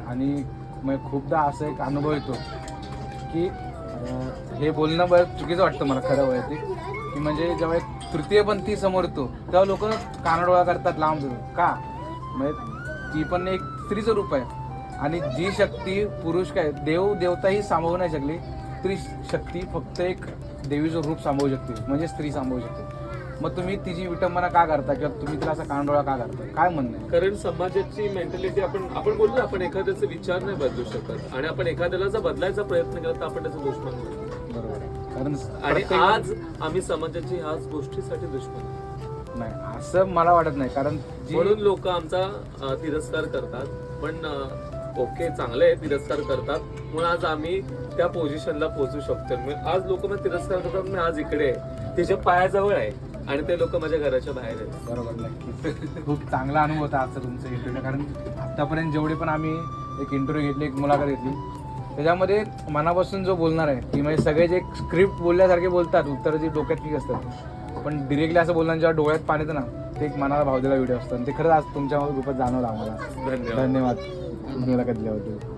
आणि मग खूपदा असं एक अनुभव येतो की हे बोलणं बरं चुकीचं वाटतं मला खरं वैयक्तिक, की म्हणजे जेव्हा एक तृतीयपंथी समोर येतो तेव्हा लोक कानडोळा करतात, लांब जातात का, म्हणजे ती पण एक स्त्रीचं रूप आहे आणि जी शक्ती पुरुष काय देव देवता ही सांभाळू नाही शकली, स्त्री शक्ती फक्त एक देवीचं रूप सांभाळू शकते, म्हणजे स्त्री सांभाळू शकते. मग तुम्ही तिची विटंबना का करता किंवा तुम्ही तिला असा कानडोळा का करता, काय म्हणणं आहे? कारण समाजाची मेंटॅलिटी आपण बोलतो आपण एखाद्याचे विचार नाही बदलू शकत आणि आपण एखाद्याला जर बदलायचा प्रयत्न केला तर आपण त्याचा दुश्मन बनतो. बरोबर आहे. कारण आणि आज आम्ही समाजाची ह्याच गोष्टीसाठी दुश्मन आहोत. नाही असं मला वाटत नाही, कारण म्हणून लोक आमचा तिरस्कार करतात. पण ओके चांगलं आहे, तिरस्कार करतात म्हणून आज आम्ही त्या पोझिशनला पोहोचू शकतो. आज लोक मला तिरस्कार करतात, मी आज इकडे आहे, तिच्या पायाजवळ आहे आणि ते लोक माझ्या घराच्या बाहेर आहेत. बरोबर, नक्कीच खूप चांगला अनुभव होता आजचा तुमचा इंटरव्ह्यू. कारण आतापर्यंत जेवढे पण आम्ही एक इंटरव्ह्यू घेतली, एक मुलाखत घेतली, त्याच्यामध्ये मनापासून जो बोलणार आहे की म्हणजे सगळे जे स्क्रिप्ट बोलल्यासारखे बोलतात, उत्तर जी डोक्यात ठीक असतात, पण डिरेक्टली असं बोलणार जेव्हा डोळ्यात पाणी येतं ना, ते एक मनाला भावलेला व्हिडिओ असतो आणि ते खरंच आज तुमच्या ग्रुपात जाणवलं आम्हाला. धन्यवाद. धन्यवाद मुलाखत दिल्याबद्दल.